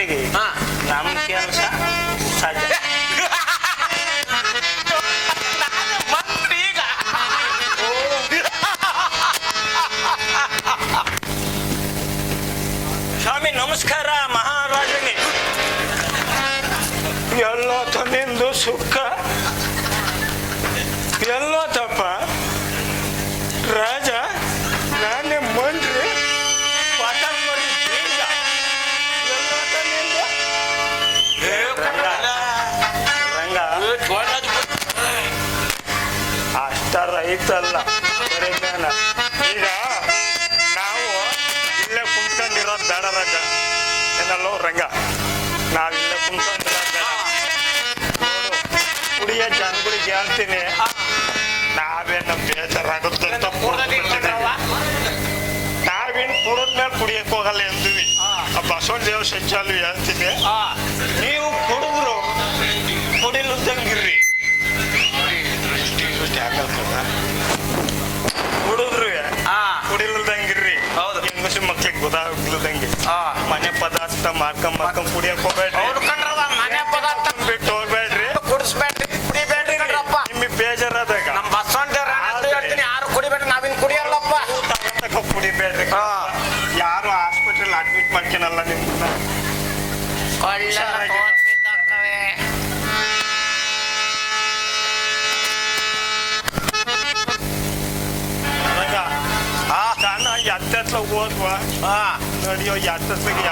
ಜೊತೆಗೆ ನಮ್ಮ ಕೆಲಸ ಸಜ್ಜ ಮಂತ್ರಿ ಈಗ ಸ್ವಾಮಿ ನಮಸ್ಕಾರ ಮಹಾರಾಜನಿಗೆ. ಎಲ್ಲೋ ತನ್ನಿಂದು ಸುಖ ಎಲ್ಲೋ ತಪ್ಪ ರಾಜ ನಾನೇ ಮಂಡ್ರಿ ಪಾಠಂಬರಿ ಬೀಜ ಎಲ್ಲೋ ತನ್ನಿಂದು ರಂಗ ಅಷ್ಟರ ಐತಲ್ಲ ಬರೀ ಜ್ಞಾನ. ಈಗ ನಾವು ಇಲ್ಲೇ ಕುಂತ್ಕೊಂಡಿರೋದು ಬೇಡ ರಾಜ ಏನಲ್ಲೋ ರಂಗ, ನಾವಿಲ್ಲೇ ಕುಂತ್ಕೊಂಡಿರೋದು ಬೇಡ. ನೋಡು ಕುಡಿಯ ಜನಗಳಿಗೆ ಹೇಳ್ತೀನಿ, ನಾವೇನ ಬೇಜಾರಾಗುತ್ತೆ ಅಂತ ನಾವೇನು ಕುಡಿದ್ಮೇಲೆ ಕುಡಿಯಕ್ ಹೋಗಲ್ಲ ಎಂದ್ವಿ. ಆ ಬಸವಣ್ಣ ದೇವ ಸಜ್ಜಾಲು ಹೇಳ್ತೀನಿ, ನೀವು ಕುಡಿದ್ರು ಕುಡಿಲುದಂಗಿರ್ರಿ, ಕುಡಿದ್ರು ಕುಡಿಲುದಂಗಿರ್ರಿ. ಹೆಂಗಸು ಮಕ್ಳಿಗೆ ಗೊತ್ತಾಗ್ಲದಂಗೆ ಮನೆ ಪದಾರ್ಥ ಮಾಡ್ಕೊಂಡ್ ಕುಡಿಯಕ್ ಹೋಗ್ಬೇಡ್ರಿ, ಮನೆ ಪದಾರ್ಥ ಬಿಟ್ಟು ಹೋಗ್ಬೇಡ್ರಿ, ಕುಡಿಸ್ಬೇಡ್ರಿ, ಕುಡಿಬೇಡ್ರಿ. ನಿಮಗೆ ಬೇಜಾರಾದಾಗ ನಮ್ ಬಸವಣ್ಣ ಹೇಳ್ತೀನಿ, ಯಾರು ಕುಡಿಬೇಡ್ರಿ, ನಾವಿನ್ ಕುಡಿಯಲ್ಲಪ್ಪ. ಕುಡಿಬೇಡ್ರಿ. ಯಾರು ಹಾಸ್ಪಿಟಲ್ ಅಡ್ಮಿಟ್ ಮಾಡ್ಕೊನಲ್ಲ ನಿಮ್ನ. ಕಾರಣ ಎತ್ತತ್ಲ ಹೋದ್ವಾ ನಡಿಯೋ ಎತ್ತತ್ಲಿಗೆ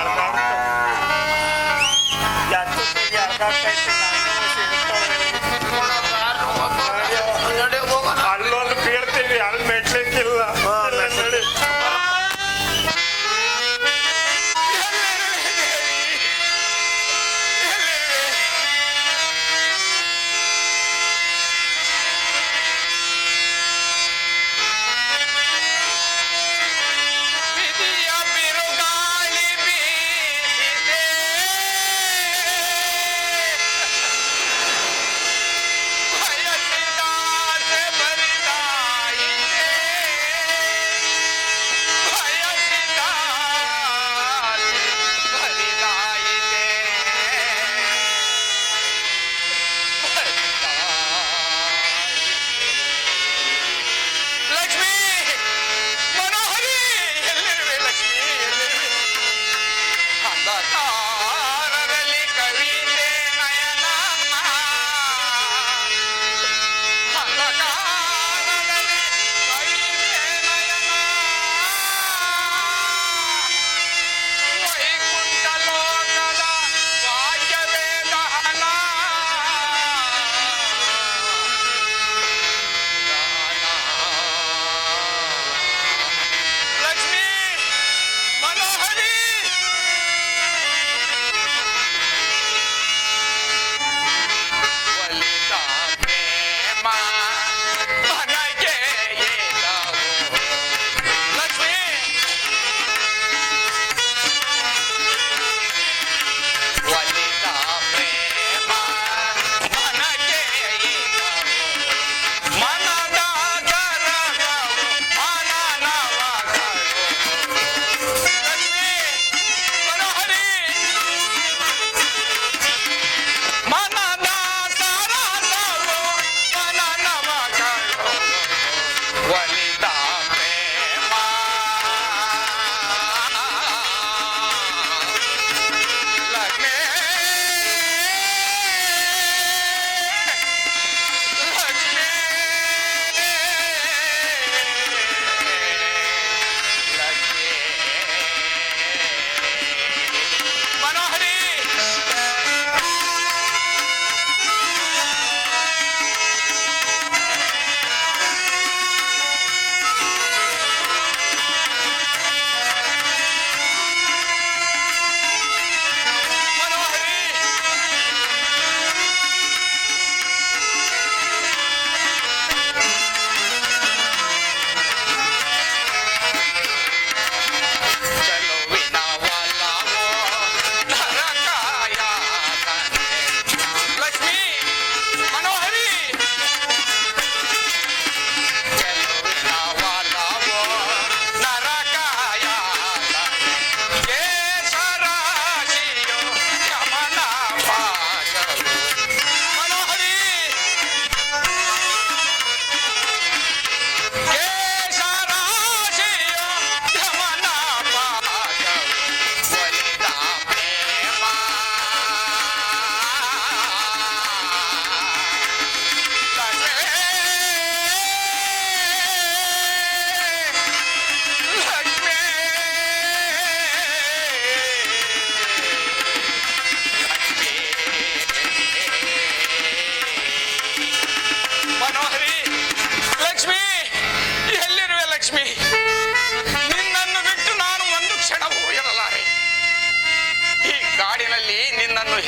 ಅಲ್ಲೊಂದು ಬೀಳ್ತೀವಿ, ಅಲ್ಲಿ ಮೆಟ್ಲಿಕ್ಕಿಲ್ಲ. ನಡಿ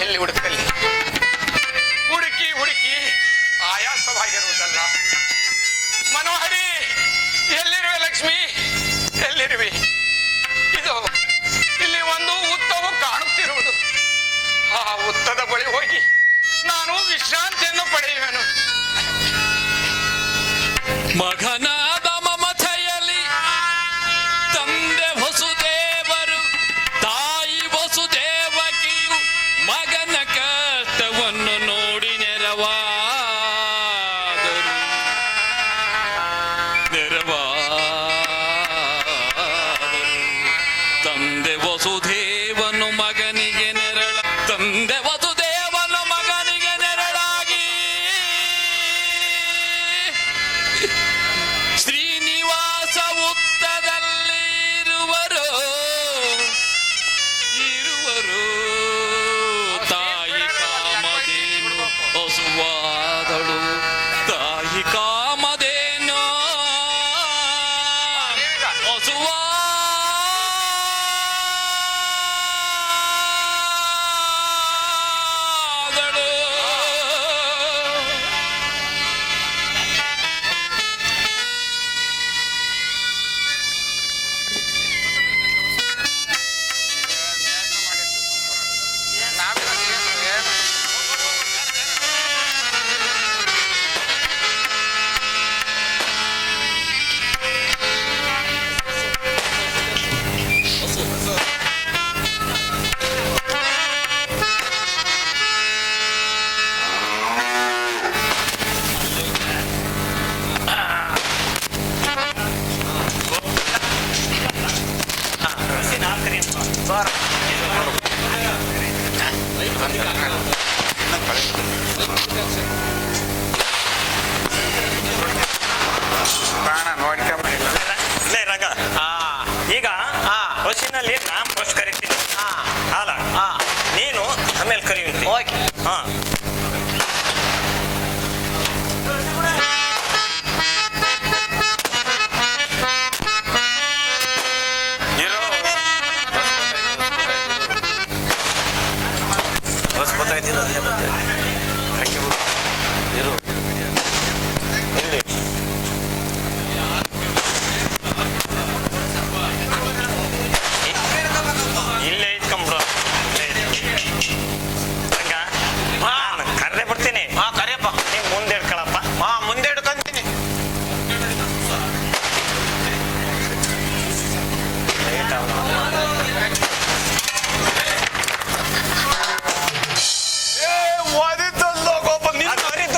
ಎಲ್ಲಿ ಹುಡುಕಲಿ? ಹುಡುಕಿ ಹುಡುಕಿ ಆಯಾಸವಾಗಿರುವುದಲ್ಲ. ಮನೋಹರಿ, ಎಲ್ಲಿರುವೆ ಲಕ್ಷ್ಮಿ, ಎಲ್ಲಿರುವೆ? ಇದು ಇಲ್ಲಿ ಒಂದು ಉತ್ತವು ಕಾಣುತ್ತಿರುವುದು. ಆ ಉತ್ತದ ಬಳಿ ಹೋಗಿ ನಾನು ವಿಶ್ರಾಂತಿಯನ್ನು ಪಡೆಯುವೆನು. ಮಗನಾದ ಮಮತೆಯಲ್ಲಿ ತಂದೆ ವಸುದೇವರು, ತಾಯಿ ವಸುದೇವಕಿಯು ಮಗನ ಕಷ್ಟವನ್ನು ನೋಡಿ ನೆರವಾದರು. ತಂದೆ ವಸುದೇವನು ಮಗನಿಗೆ ನೆರಳ, ತಂದೆ ವಸುದೇವನು ಮಗನಿಗೆ ನೆರಳಾಗಿ ಶ್ರೀನಿವಾಸ ಉತ್ತದಲ್ಲಿ ಇರುವರು. ತಾಯಿ ಕಾಮಧೇನು ಹಸುವಾದಳು, ತಾಯಿ ಕಾಮಧೇನು ಹಸುವಾದಳು. ಪ್ರಾಣ ನೋಡ್ಕೊಂಬಿಲ್ಲ. ಲೇ ರಂಗ, ಈಗ ಬಸ್ಸಿನಲ್ಲಿ ನಾನ್ ಫಸ್ಟ್ ಕರಿತೀನಿ, ಅಲ್ಲ ನೀನು ಆಮೇಲೆ ಕರಿಯುತ್ತಿ. ಹಾ, ಬಸ್ ಗೊತ್ತಾಯ್ತಿಲ್ಲ, ಅದೇ ಬಂದೆ. ಇರು ಇಲ್ಲಿ ಇಲ್ಲೇ ಇಟ್ಕೊಂಬಿಡು. ರಂಗ, ನಾನು ಕರ್ರೆ ಬರ್ತೀನಿ. ಕರಿಯಪ್ಪ, ನೀವು ಮುಂದೆ ಇಟ್ಕೊಳಪ್ಪ. ಮುಂದೆ ಹಿಡ್ಕೊಂತೀನಿ.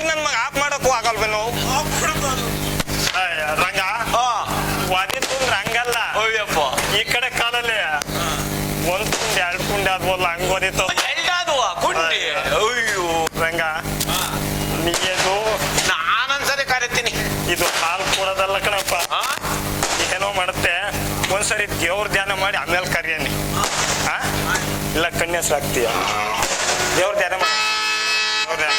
ನನ್ ಮಗ ಆಫ್ ಮಾಡಕ್ಕೂ ಆಗಲ್ವೇನು ರಂಗ? ಒದಿತು ಅಂದ್ರೆ ಹಂಗಲ್ಲ, ಈ ಕಡೆ ಕಾಲಲ್ಲಿ ಒಂದ್ ಕುಂಡಿ ಎರಡು ಕುಂಡಿ ಆದ್ವಲ್ಲ, ಹಂಗ ಒದಿತು ಕುಂಡಿ. ಅಯ್ಯೋ ರಂಗ, ನೀದು ನಾನೊಂದ್ಸರಿ ಕರಿತೀನಿ. ಇದು ಹಾಲು ಕೊಡೋದಲ್ಲ ಕಣಪ್ಪ. ಏನೋ ಮಾಡುತ್ತೆ, ಒಂದ್ಸರಿ ದೇವ್ರ ಧ್ಯಾನ ಮಾಡಿ ಆಮೇಲೆ ಕರಿಯನಿ. ಇಲ್ಲ ಕನ್ಯಾಸ ಆಗ್ತೀಯ, ದೇವ್ರ ಧ್ಯಾನ ಮಾಡಿ. ದೇವ್ರ ಧ್ಯಾನ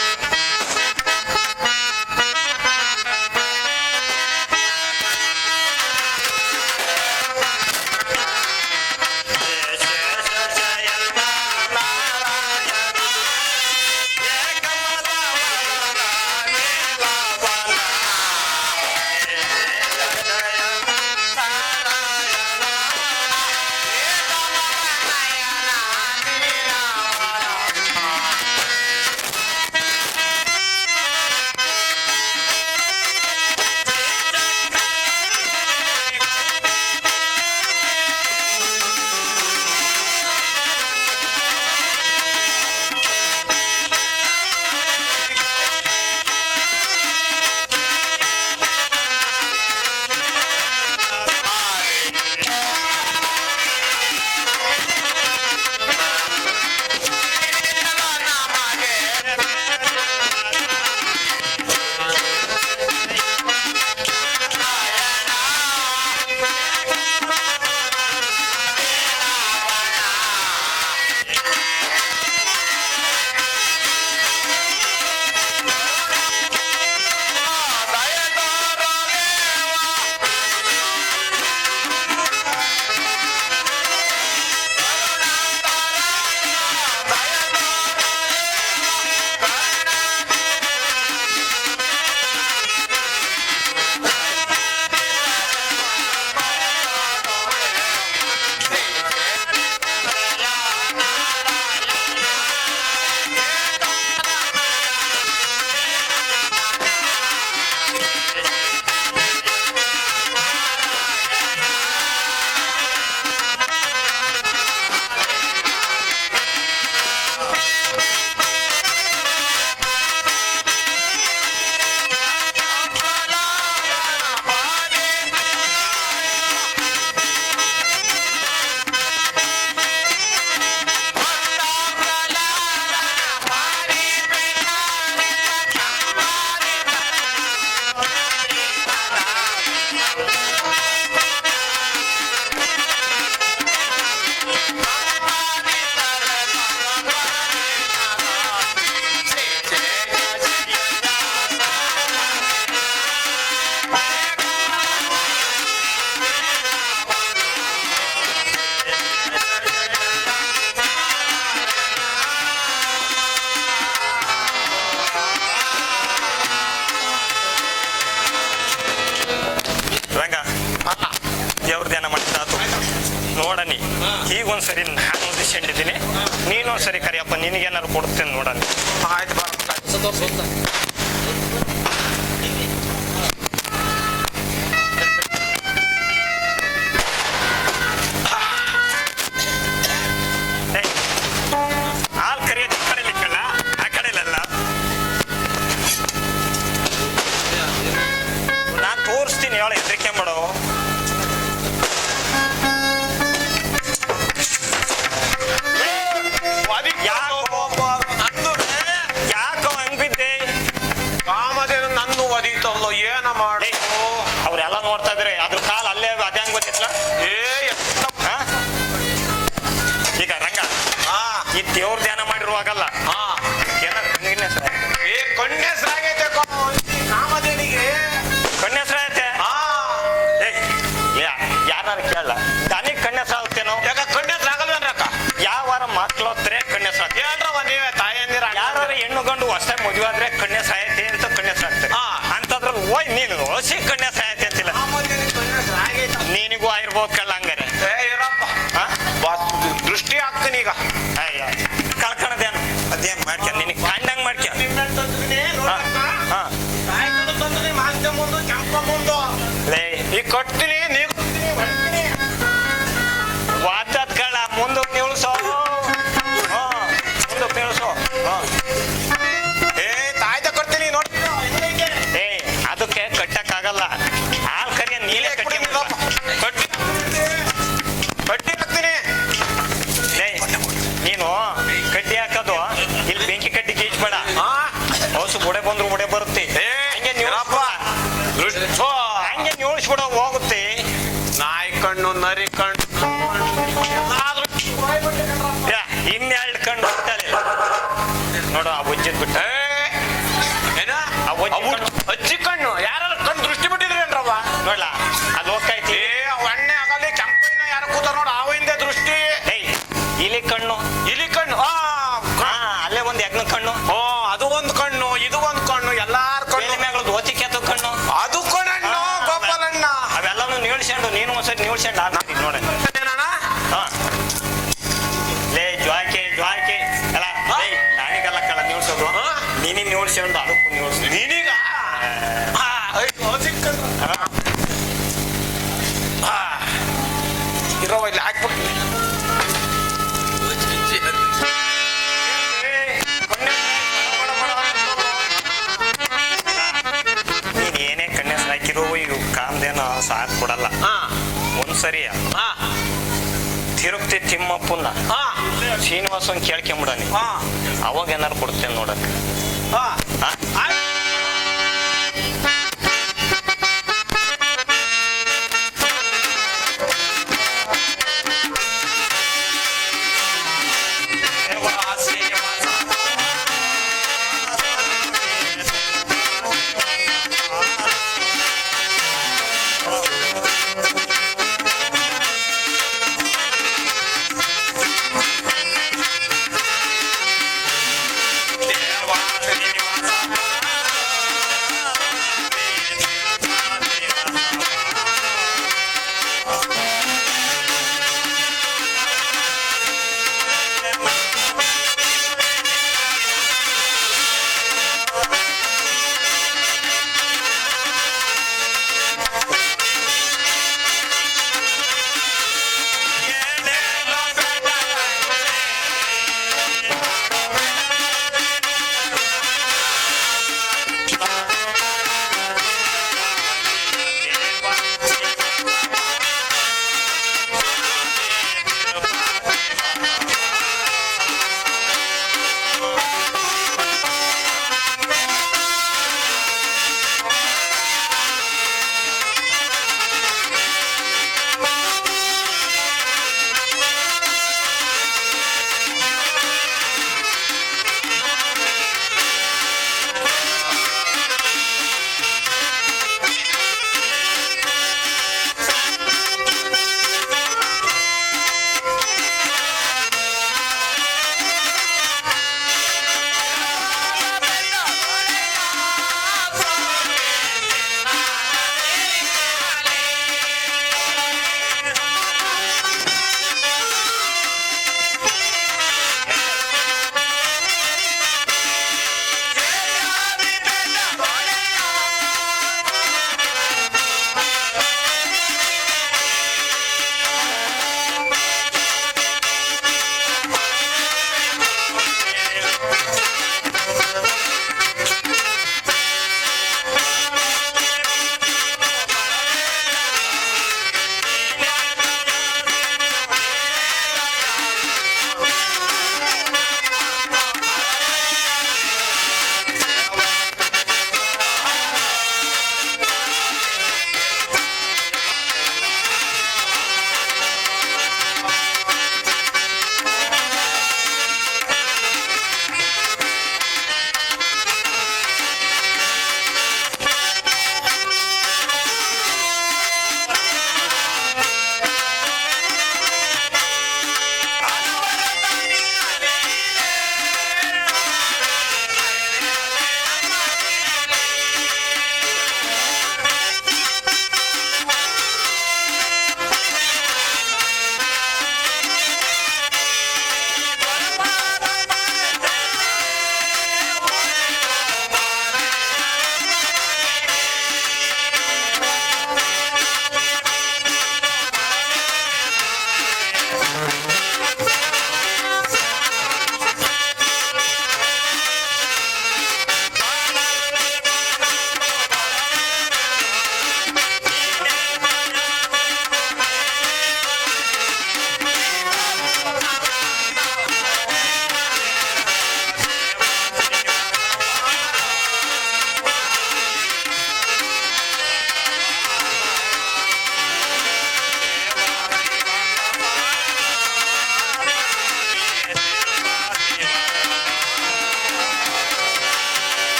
ಈಗ ಒಂದ್ಸರಿ ನಾನು ಉದ್ದೇಶಿದ್ದೀನಿ, ನೀನು ಒಂದ್ಸರಿ ಕರಿಯಪ್ಪ, ನಿನಗೇನಾರು ಕೊಡ್ತೇನೆ ನೋಡೋಣ. ಆಯ್ತು ಬಾ. ಹಾಲು ಕರಿಯೋದು ಈ ಕಡೆ ಲಿಕ್ಕಲ್ಲ, ಆ ಕಡೆಯಲ್ಲ. ನಾನು ತೋರಿಸ್ತೀನಿ, ಹೇಳ ಹೆದರಿಕೆ ಮಾಡೋ. ಯಾಕೋ ಹಂಗ್ ಬಿದ್ದೆ? ಕಾಮಧೇನು ನನ್ನ ಒದೀತಲ್ಲ, ಏನ ಮಾಡಿ? ಅವ್ರೆಲ್ಲ ನೋಡ್ತಾ ಇದ್ರೆ ಅದ್ರ ಕಾಲ ಅಲ್ಲೇ ಅದೇ ಹಂಗ್ ಗೊತ್ತಿಲ್ಲ. ಈಗ ರಂಗ ಈ ದೇವ್ರ ಧ್ಯಾನ ಮಾಡಿರುವಾಗಲ್ಲ ಕಣ್ಣೆಸರಾಗೈತೆ ಕಾಮಧೇನಿಗೆ, ಕಣ್ಣೆಸರಾಗೈತೆ. ಯಾರು ಕೇಳಲ್ಲ, ದನಿಗೆ ಕಣ್ಣೆಸರಾಗುತ್ತೇನೋ? ಯಾಕ ಕಣ್ಣೆಸರಾಗಲ್ವೇನ್ರಕ್ಕ? ಯಾವ ವಾರ ಮಕ್ಳು ಹೋದ್ರೆ ಕಣ್ಣೆಸರಾಗ ಹೇಳ್ರವ ನೀವೇ ತಾಯಂದಿರ. ಯಾರು ಹೆಣ್ಣು ಗಂಡು ಹೊಸ ಮದುವೆ ಆದ್ರೆ ಕಣ್ಣೆಸರಾಗೈತೆ ಅಂತ ಕಣ್ಣೆಸರಾಗ್ತಾರೆ. ಅಂತದ್ರಲ್ಲಿ ಹೋಯ್ ನೀನು ಹೊಸಿ ಕಣ್ಣೆಸರಾಗೈತೆ ಅಂತಿಲ್ಲ. ನಿನಗೂ ಆಗಿರ್ಬೋದು ಕಳ್ಳ ಹಂಗಾರೆ. ಇರಪ್ಪ ದೃಷ್ಟಿ ಹಾಕ್ತೀನೀಗ. ಅಯ್ಯ ಕಳ್ಕಣದೇನು ಅದೇನ್ ಮಾಡ್ಕ, ನಿನಗೆ ಕಂಡಂಗ್ ಮಾಡ್ಕ. ಈಗ ಕಟ್ತೀನಿ, ನೀವು ವಾದದ್ ಕಳ್ಳ ಮುಂದಕ್ಕೆ ನಿಲ್ಸೋ, ಮುಂದಕ್ಕೆ ನಿಲ್ಸೋ. ತಾಯ್ತ ಕಟ್ತೀನಿ ನೋಡಿ. ಅದಕ್ಕೆ ಕಟ್ಟಕ್ಕಾಗಲ್ಲ. ಹಾಲ್ ಕರಿಯ ನೀಲೇ ಕಟ್ಟಿ ಕಟ್ಟಿ ಹಾಕ್ತೀನಿ. ನೀನು ಕಡ್ಡಿ ಹಾಕೋದು ಇಲ್ಲಿ ಬೆಂಕಿ ಕಡ್ಡಿ ಗೀಚ್ಬೇಡ. ಹೌಸು ಬುಡೆ ಬಂದ್ರು ಬುಡೆ ಬರುತ್ತೆ. ಹಂಗೆ ನಿಲ್ಸ್ಬಿಡ ಹೋಗುತ್ತೆ. ನಾಯಿ ಕಣ್ಣು, ನರಿ ಕಣ್ಣು, ಇನ್ನೆರಡು ಕಣ್ಣು ಬಿಟ್ಟಲೆ ನೋಡು. ಆ ಬುಜ್ಜದ್ ಬಿಟ್ಟ ಅಜ್ಜಿ ಕಣ್ಣು. ಯಾರು ಕಣ್ಣು ದೃಷ್ಟಿ ಬಿಟ್ಟಿದ್ರೇನ್ರವ? ನೋಡ್ಲ ಅದು ಹೋಗ್ತೈತಿ. ಎಣ್ಣೆ ಆಗಲಿ ಕೆಂಪಿನ ಯಾರು ಕೂತ ನೋಡು, ಅವಿಂದ ದೃಷ್ಟಿ. ಇಲಿ ಕಣ್ಣು, ಇಲಿ ಕಣ್ಣು. ಅಲ್ಲೇ ಒಂದ್ ಯಜ್ಞ ಕಣ್ಣು. ಅದು ಒಂದ್ ಕಣ್ಣು, ಇದು ಒಂದ್ ಕಣ್ಣು, ಎಲ್ಲಾರ ಕಣ್ಣು. ಮ್ಯಾಗಳದ್ದು ಓತಿ ಕೆತ್ತು ಕಣ್ಣು. ಅದು ಕಣ್ಣು ಗೋಪಾಲಣ್ಣ. ಅವೆಲ್ಲನು ನೀಳ್ಸ್ಕೊಂಡು ನೀನು ಒಂದ್ಸರಿ ನೀಳ್ಸ್ಕೊಂಡು ಆಡ್ತೀನಿ ನೋಡ. ಲೇ ಜ್ವಾಕೆ ಜ್ವಾಕೆ ಅಲ್ಲ, ನಾನಿಗೆಲ್ಲ ಕಳ್ಳ ನೀಳ್ಸೋದು. ನೀನಿ ನೀಳ್ಸ್ಕೊಂಡು ಅದಕ್ಕೂ ನೀಳ್ಸ್. ನೀನೀಗ ಇರೋ ಇಲ್ಲಿ ಹಾಕ್ಬಿಟ್ಟು ನೀನ್ ಏನೇ ಕನ್ಯಾಸ ಹಾಕಿರೋ ಇವು ಕಾಮ್ದೇನ ಸಾಕ್ ಕೊಡಲ್ಲ. ಒಂದ್ಸರಿ ತಿರುಪ್ತಿ ತಿಮ್ಮಪ್ಪನ್ನ ಶ್ರೀನಿವಾಸನ್ ಕೇಳ್ಕೊಂಬಿಡನಿ, ಅವಾಗ ಏನಾರು ಕೊಡ್ತೇನೆ ನೋಡಕ್. ದೇವಾ ಶ್ರೀನಿವಾಸ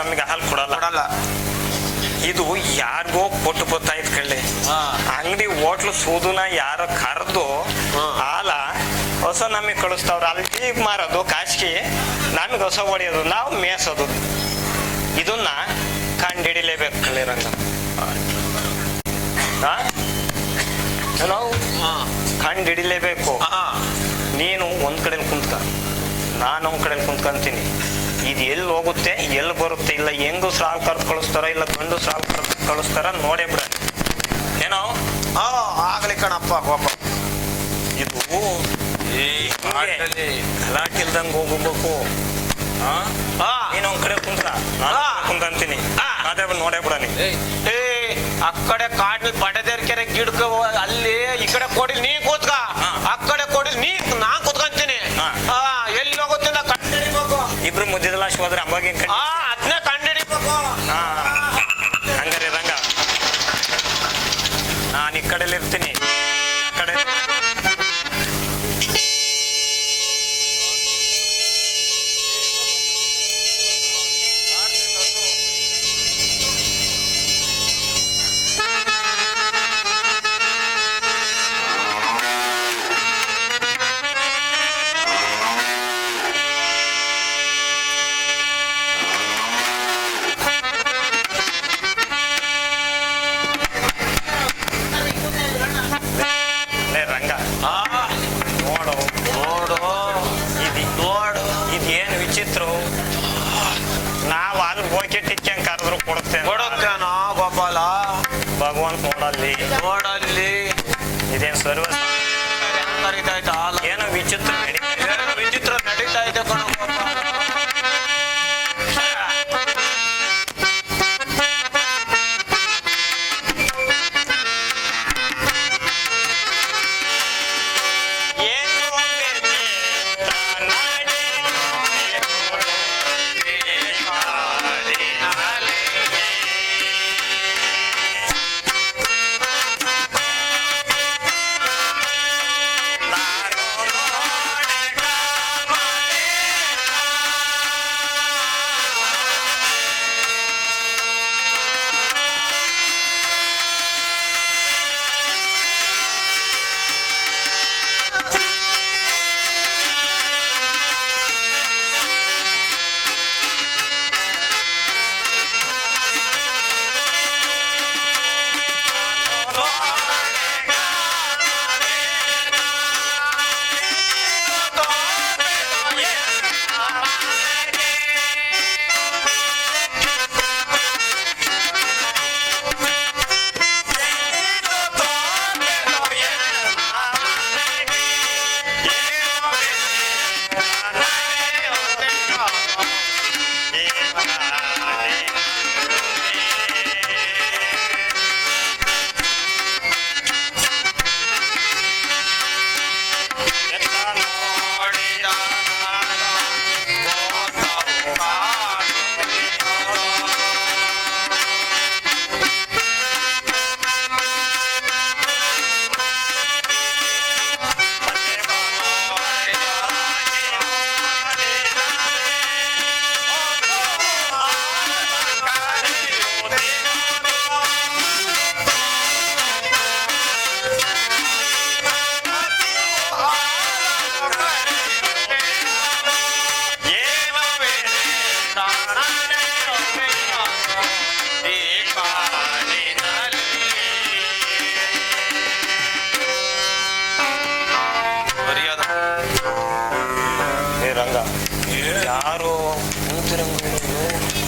ನಮಗೆ ಹಾಲು ಕೊಡಲ್ಲ. ಕೊಡಲ್ಲ. ಇದು ಯಾರಿಗೋ ಕೊಟ್ಟು ಗೊತ್ತಾಯ್ತು ಕಳ್ಳಿ. ಅಂಗಡಿ ಹೋಟ್ಲು ಸೂದುನ ಯಾರೋ ಕರೆದು ಹಾಲ ಹೊಸ ನಮಗೆ ಕಳಿಸ್ತಾವ್ರ. ಅಲ್ಲಿ ಈಗ ಮಾರೋದು ಕಾಸ್ಕಿ, ನಮಗೆ ಹೊಸ ಹೊಡೆಯೋದು, ನಾವು ಮೇಸೋದು. ಇದನ್ನ ಕಂಡಿಡಿಲೇಬೇಕು ಕಳ್ಳಿ ರಂಗ. ನಾವು ಕಂಡಿಡಿಲೇಬೇಕು. ನೀನು ಒಂದ್ ಕಡೆಲಿ ಕುಂತ್ಕ, ನಾನು ಒಂದ್ ಕಡೆಲಿ ಕುಂತ್ಕೊಂತೀನಿ. ಇದು ಎಲ್ಲಿ ಹೋಗುತ್ತೆ ಎಲ್ಲಿ ಬರುತ್ತೆ, ಇಲ್ಲ ಹೆಂಗು ಸಾಲ್ ಕರ್ದು ಕಳಿಸ್ತಾರ, ಇಲ್ಲ ಗಂಡು ಸಾಲ್ ಕರ್ದು ಕಳಿಸ್ತಾರ ನೋಡೇ ಬಿಡ. ಏನೋ ಆಗ್ಲಿ ಕಣಪ್ಪ. ಪಾಪ ಇದು ಗಲಾಟಿಲ್ದಂಗೆ ಹೋಗ್ಬೇಕು. ನೀನು ಒಂದ್ ಕಡೆ ಕುಂತ, ನಾನು ಕುಂತಂತೀನಿ. ಅದೇ ನೋಡೇ ಬಿಡ ನೀ. ಆ ಕಡೆ ಕಾಡ್ಲಿ ಬಡದೇರ್ ಕೆರೆ ಗಿಡಕ ಅಲ್ಲಿ, ಈ ಕಡೆ ಕೊಡಿಲ್ ನೀ ಕೂತ್ಕ, ಆ ಕಡೆ ಕೊಡಿಲ್ ನೀ ನಾ ಕೂತ್ಕೊಂತೀನಿ. ಎಲ್ಲಿ ಹೋಗುತ್ತೆ ನಾ ಕಂಡಿಡಿಬೇಕು. ಇಬ್ರು ಮುದ್ದಿದ ಲಾಸ್ಟ್ ಹೋದ್ರೆ ಅಮ್ಮಾಗಿನ ಕಡೆ ಅದನ್ನೇ ಕಂಡಿಡಿಬೇಕು. ಹಂಗಾರೆ ರಂಗ, ನಾನು ಈ ಕಡೆಲಿ ಇರ್ತೀನಿ. ಕಡೆ ಭಗವಂತ ನೋಡಲ್ಲಿ ಇದೇನು ಸರ್ವ ಏನೋ ವಿಚಿತ್ರ ನಡೀತಾ ಇದೆ ಕಣ.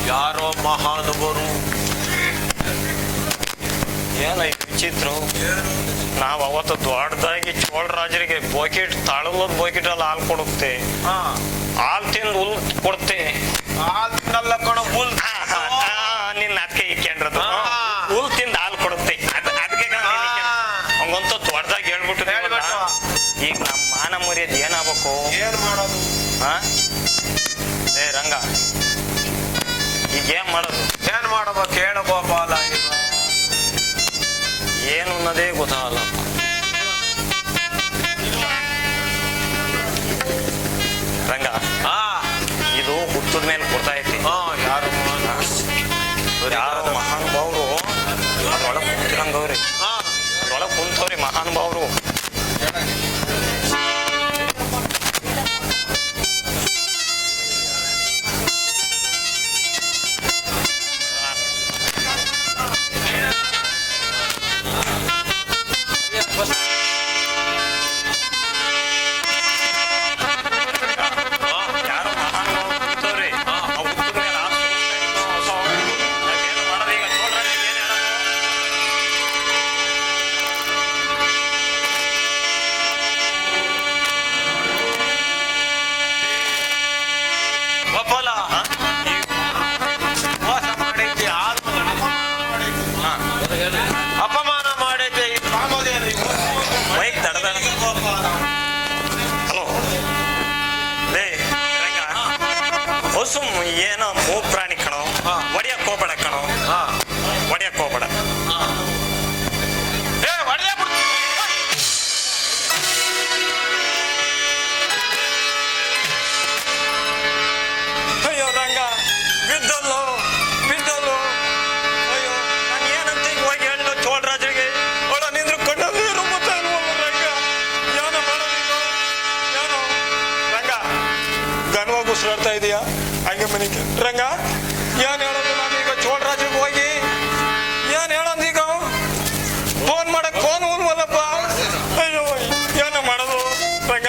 ಯಾರೋ ಮಹಾನುಭವರು. ಏನ ವಿಚಿತ್ರ. ನಾವ್ ಅವತ್ತು ದೊಡ್ಡದಾಗಿ ಚೋಳರಾಜರಿಗೆ ಬೋಕೆಟ್ ತಾಳಲದ ಬೋಕೆಟ್ ಅಲ್ಲಿ ಹಾಲು ಕೊಡುತ್ತೆ, ಹಾಲು ತಿಂದು ಹುಲ್ ಕೊಡುತ್ತೆ. ಹಾಲ್ನಲ್ಲ ಕಣ ಹುಲ್. ನಿನ್ನ ಅದಕ್ಕೆ ಇಕ್ಕೊಂಡ್ರದು ಹುಲ್ ತಿಂದು ಹಾಲು ಕೊಡುತ್ತೆ. ಅದಕ್ಕೆ ಹಂಗಂತ ದೊಡ್ಡದಾಗಿ ಹೇಳ್ಬಿಟ್ಟು ಈಗ ನಮ್ಮ ಮಾನ ಮರ್ಯಾದೆ ಏನಾಗಬೇಕು? ಏನ್ ಮಾಡೋದು? ಏ ರಂಗ, ಈಗ ಏನ್ ಮಾಡೋದು? ಏನ್ ಮಾಡಬೇಕು ಹೇಳ ಗೋಪಾಲ. ಏನು ಅನ್ನೋದೇ ಗೊತ್ತಾಗಲ್ಲ. ರಂಗ, ಇದು ಹುಟ್ಟದ ಮೇಲೆ ಗೊತ್ತಾಯ್ತಿ. ಯಾರು ಮಹಾನುಭಾವರು ಯಾರೋ ಮಹಾನುಭಾವರು ಕೂತವ್ರಿ. ಆ ಹುತ್ತದ ಮೇಲೆ ಆಸೆ ಇರ್ತಾ ಇತ್ತು. ನಾವೇನು ಮಾಡೋದು ಈಗ? ನೋಡ್ರಿ ಏನ್ ಹೇಳೋದು? ಗೋಪಾಲ ಮೋಸ ಮಾಡೈತಿ, ಅಪಮಾನ ಮಾಡೈತಿ ಈ ಕಾಮಧೇನು. ಮೈಕ್ ತಡದ. ಹಲೋ ಲೇ ರಂಗ, ಹೊಸು ಏನೋ ಮೂಗ್ ಪ್ರಾಣಿ ಕಣೋ, ಒಡಿಯಕ್ ಹೋಗ್ಬೇಡ ಕಣೋ, ಒಡಿಯಕ್ ಹೋಗ್ಬೇಡ. ಏ ಹೊಡೆದೇ ಬಿಡ್ತೀನಿ. ಅಯ್ಯೋ ರಂಗ, ಬಿದ್ದಲ್ಲೋ ಬಿದ್ದಲ್ಲೋ. ಅಯ್ಯೋ ನಾನು ಏನಂತ ಈಗ ಹೋಗಿ ಹೇಳೋ ಚೋಳರಾಜರಿಗೆ? ಒಳ ನಿಂದ್ರು ಕಣ್ಣಲ್ಲಿ ನೀರು ಮುತ್ತ ಇಲ್ವಲ್ಲ ರಂಗ. ಏನೋ ಮಾಡೋದೀಗ? ಏನೋ ರಂಗ, ಗನ್ವಾಗಿ ಉಸಿರಾಡ್ತಾ ಇದೀಯಾ ಹಂಗೆ ಮನೆಗೆ? ರಂಗ ಏನ್ ಹೇಳೋದು ನಾನೀಗ ಚೋಳರಾಜರಿಗೆ ಹೋಗಿ? ಏನ್ ಹೇಳೋದೀಗ? ಫೋನ್ ಮಾಡಕ್ ಫೋನ್ ಉಲ್ವಲ್ಲಪ್ಪ. ಅಯ್ಯೋ ಏನೋ ಮಾಡೋದು ರಂಗ?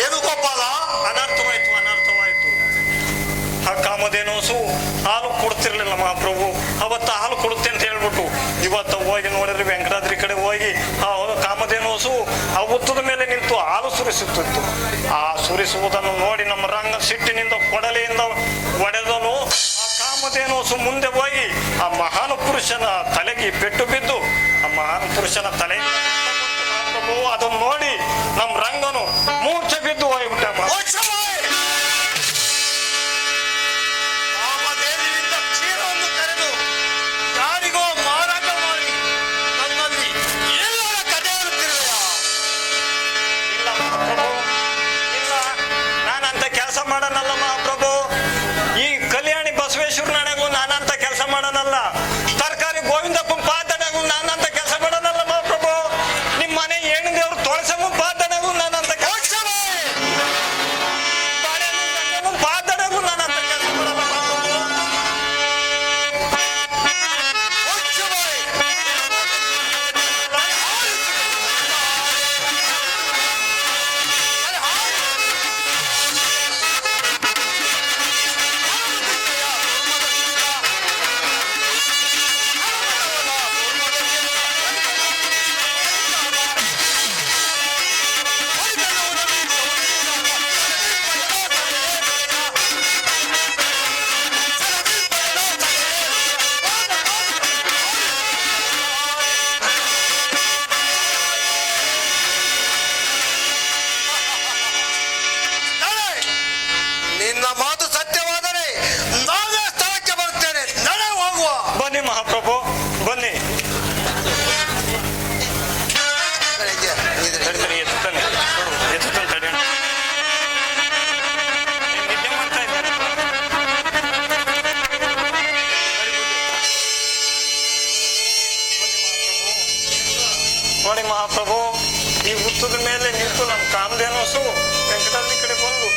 ಏನು ಗೋಪಾಲ? ಅನರ್ಥವಾಯ್ತು ಅನರ್ಥವಾಯ್ತು. ಆ ಕಾಮಧೇನುಸು ಹಾಲು ಕೊಡ್ತಿರ್ಲಿಲ್ಲ ಮಹಾಪ್ರಭು. ಅವತ್ತ ಹಾಲು ಕೊಡುತ್ತೆ ಅಂತ ಹೇಳ್ಬಿಟ್ಟು ಇವತ್ತ ಹೋಗಿ ನೋಡಿದ್ರೆ ವೆಂಕಟಾದ್ರಿ ಕಡೆ ಹೋಗಿ ಆ ಕಾಮಧೇನುಸು ಆ ಹುತ್ತದ ಮೇಲೆ ನಿಂತು ಹಾಲು ಸುರಿಸುತ್ತಿತ್ತು. ಆ ಸುರಿಸುವುದನ್ನು ನೋಡಿ ನಮ್ಮ ರಂಗ ಸಿಟ್ಟಿನಿಂದ ಕೊಡಲಿಯಿಂದ ಒಡೆದನು. ಆ ಕಾಮಧೇನುಸು ಮುಂದೆ ಹೋಗಿ ಆ ಮಹಾನ್ ಪುರುಷನ ತಲೆಗೆ ಪೆಟ್ಟು ಬಿದ್ದು ಆ ಮಹಾನ್ ಪುರುಷನ ತಲೆ ಮಹಾಪ್ರಭು ಅದನ್ನು ನೋಡಿ ನಮ್ಮ ರಂಗನು ಮೂರ್ಛೆ ಬಿದ್ದು ಹೋಗ್ಬಿಟ್ಟ. ಕಾಮಧೇನುವಿನಿಂದ ಕ್ಷೀರವನ್ನು ಕರೆದು ಯಾರಿಗೋ ಮಾರಾಟ ಮಾಡಿ ನನ್ನಲ್ಲಿ ಎಲ್ಲರ ಕಥೆ ಇರುತ್ತಿರುವೆಯಾ? ಇಲ್ಲ ಮಹಾಪ್ರಭು, ಇಲ್ಲ, ನಾನಂತ ಕೆಲಸ ಮಾಡನಲ್ಲ ಮಹಾಪ್ರಭು. ಈ ಕಲ್ಯಾಣಿ ಬಸವೇಶ್ವರ ನಡೆಗೂ ನಾನಂತ ಕೆಲಸ ಮಾಡನಲ್ಲ. ತರಕಾರಿ ಗೋವಿಂದಪ್ಪ ಪಾದನೆಗೂ ನಾನಂತ ಕೆಲಸ ಮಾಡನಲ್ಲ ಮಹಾಪ್ರಭು. ನಿಮ್ಮ ಮನೆ ಹೆಣ್ಣು ದೇವ್ರು ತೊಳಸಂಗು ಪಾದನೆಗೂ ನಾನಂತ ಕೆಲಸ ಪಾದನೆಗೂ ನಾನಂತ ಕೆಲಸ ಮಾಡಲ್ಲ ಮಹಾಪ್ರಭು. ನಿನ್ನ ಮಾತು ಸತ್ಯವಾದರೆ ನಾವೇ ಸ್ಥಳಕ್ಕೆ ಬರುತ್ತೇನೆ. ನಡೆ ಹೋಗುವ. ಬನ್ನಿ ಮಹಾಪ್ರಭು, ಬನ್ನಿ. ತಡಿ, ಎತ್ತುತ್ತಾನೆ ಎತ್ತುತ್ತಾನೆ ತಡಿ. ನಿದ್ದೆ ಮಾಡ್ತಾ ಇದ್ದಾನೆ. ನೋಡಿ ಮಹಾಪ್ರಭು, ಈ ಹುತ್ತದ ಮೇಲೆ ನಿಂತು ನಮ್ಮ ಕಾಮಧೇನುಸು ವೆಂಕಟಾದ್ರಿ ಕಡೆ ಬಂದು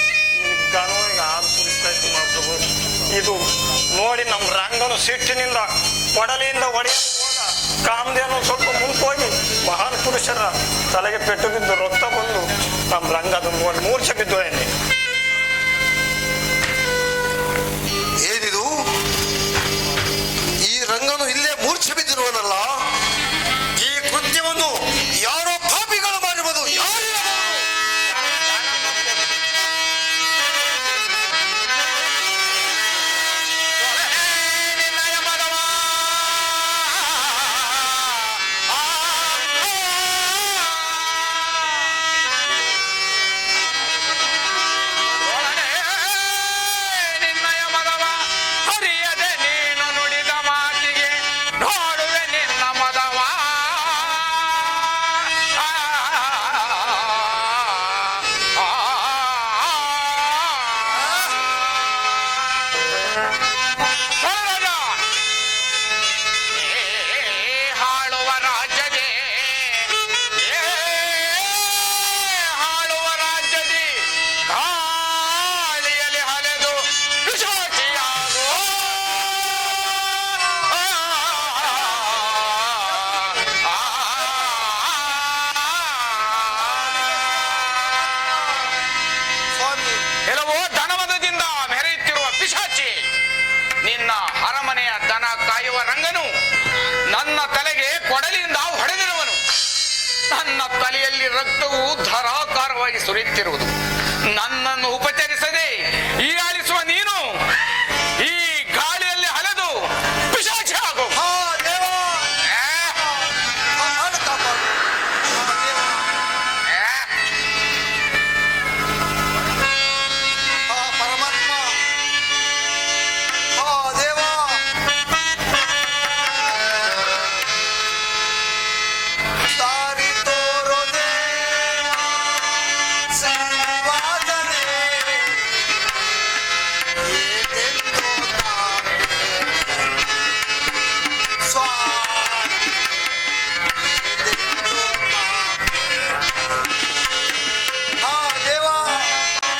ಗಾನವಾಗಿ ಹಾಲು ಸುರಿಸ್ತಾ ಇತ್ತು ಮಹಾಪ್ರಭು. ಇದು ನೋಡಿ ನಮ್ಮ ರಂಗನು ಸಿಟ್ಟಿನಿಂದ ಕೊಡಲಿಯಿಂದ ಒಡೆಯ ಕಾಮಧೇನು ಸ್ವಲ್ಪ ಮುಂಕೋಗಿ ಮಹಾನ್ ಪುರುಷರ ತಲೆಗೆ ಪೆಟ್ಟು ಬಿದ್ದು ರಕ್ತ ಬಂದು ನಮ್ಮ ರಂಗ ಅದನ್ನು ನೋಡಿ ಮೂರ್ಛೆ ಬಿದ್ದು ಎಣ್ಣೆ. ಏನಿದು? ಈ ರಂಗನು ಇಲ್ಲೇ ಮೂರ್ಛೆ ಬಿದ್ದಿರುವನಲ್ಲ. ಈ ಕೃತ್ಯವನ್ನು ಯಾರೋ ಪಾಪಿಗಳು ಮಾಡಿರುವುದು. ಕೆಲವು ಧನವದದಿಂದ ಮೆರೆಯುತ್ತಿರುವ ಪಿಶಾಚಿ, ನಿನ್ನ ಅರಮನೆಯ ದನ ಕಾಯುವ ರಂಗನು ನನ್ನ ತಲೆಗೆ ಕೊಡಲಿಯಿಂದ ಹೊಡೆದಿರುವನು. ನನ್ನ ತಲೆಯಲ್ಲಿ ರಕ್ತವು ಧಾರಾಕಾರವಾಗಿ ಸುರಿಯುತ್ತಿರುವುದು. ನನ್ನನ್ನು ಉಪಚರಿಸದೆ ಹೀಯಾಳಿಸುವ ನೀನು ಈ ಗಾಳಿಯಲ್ಲಿ ಅಲೆದು ಪಿಶಾಚಿ ಆಗು. ಹಾ ದೇವ, ನಾನು ಕಾಪಾಡು. ಹಾ ದೇವ, ಹಾ ಪರಮಾತ್ಮ, ಹಾ ದೇವ, ದಾರಿ ತೋರೋ ದೇವ, ಶ್ರೀನಿವಾಸನೇ, ಏನೆಂದು ಸ್ವಾಮಿ, ಏನೆಂದು ಹಾ ದೇವ, ಹಾ ಪರಮಾತ್ಮ,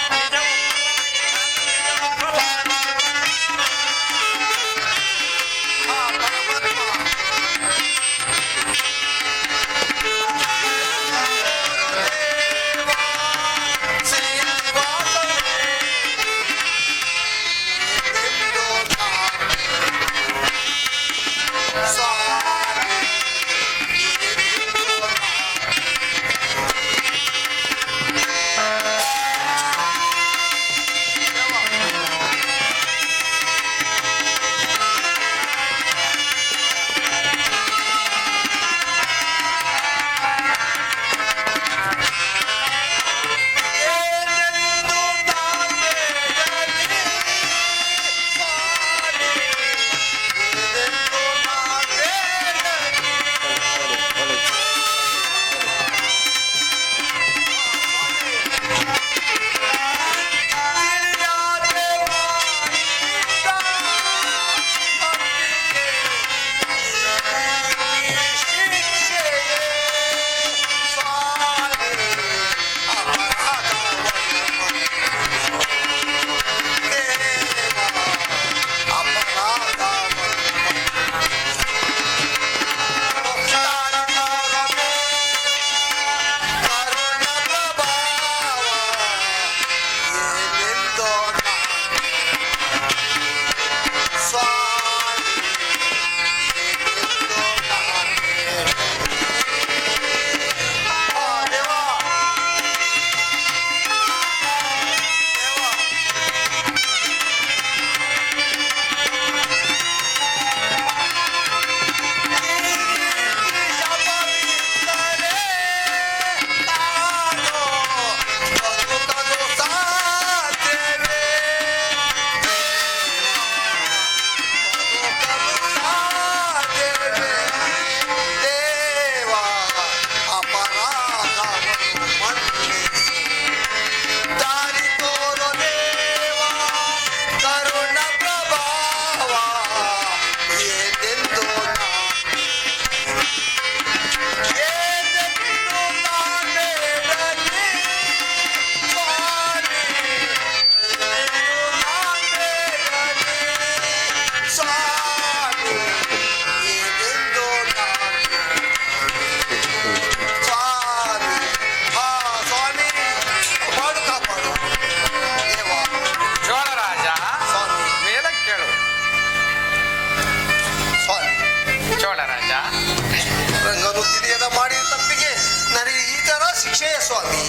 ಶಿಕ್ಷೆಯ ಸ್ವಾಮಿ,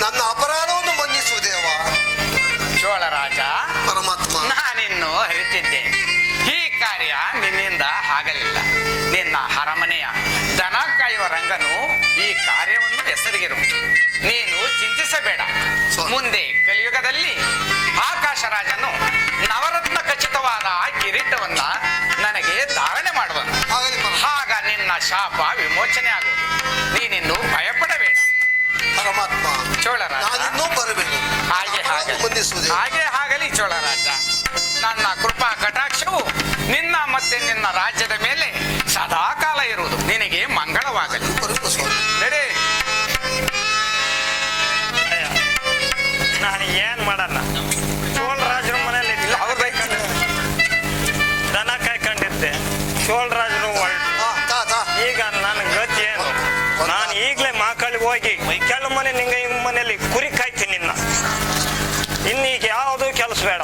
ನನ್ನ ಅಪರಾಧವನ್ನು ಮನ್ನಿಸು ದೇವ. ಚೋಳರಾಜ, ಪರಮಾತ್ಮ, ನಾನಿನ್ನು ಅರಿತಿದ್ದೇನೆ. ಈ ಕಾರ್ಯ ನಿನ್ನಿಂದ ಆಗಲಿಲ್ಲ. ನಿನ್ನ ಅರಮನೆಯ ದನ ಕಾಯುವ ರಂಗನು ಈ ಕಾರ್ಯವನ್ನು ಹೆಸರಿಗಿರುವುದು. ನೀನು ಚಿಂತಿಸಬೇಡ. ಮುಂದೆ ಕಲಿಯುಗದಲ್ಲಿ ಆಕಾಶರಾಜನು ನವರತ್ನ ಖಚಿತವಾದ ಕಿರೀಟವನ್ನ ನನಗೆ ಧಾರಣೆ ಮಾಡುವನು. ಆಗ ನಿನ್ನ ಶಾಪ ವಿಮೋಚನೆ ಆಗುವುದು. ನೀನಿನ್ನು ಭಯಪಡಬೇಡ ಪರಮಾತ್ಮ. ಚೋಳರಾಜ, ನಾನಿನ್ನೂ ಬರಬೇಕು. ಹಾಗೆ ಆಗಲಿ ಚೋಳರಾಜ. ನನ್ನ ಕೃಪಾ ಕಟಾಕ್ಷವು ನಿನ್ನ ಮತ್ತೆ ನಿನ್ನ ರಾಜ್ಯದ ಮೇಲೆ ಸದಾ ಕಾಲ ಇರುವುದು. ನಿನಗೆ ಮಂಗಳವಾಗಲಿ. ನಡೆ. ನಾನು ಏನ್ ಮಾಡಣ? ಚೋಳ ರಾಜರ ಮನೇಲಿ ಅವ್ರ ದನ ಕಾಯ್ಕೊಂಡಿದ್ದೆ. ಚೋಳ ರಾಜರು ಈಗ ನನ್ನ ಗತಿ ಏನು? ನಾನು ಈಗಲೇ ಮಕ್ಕಳಿಗೆ ಹೋಗಿ ಕೆಳ ಮನೆ ನಿಂಗ ಮನೆಯಲ್ಲಿ ಕುರಿ ಕಾಯ್ತೀನಿ. ನಿನ್ನ ಇನ್ನೀಗ ಯಾವುದು ಕೆಲಸ ಬೇಡ.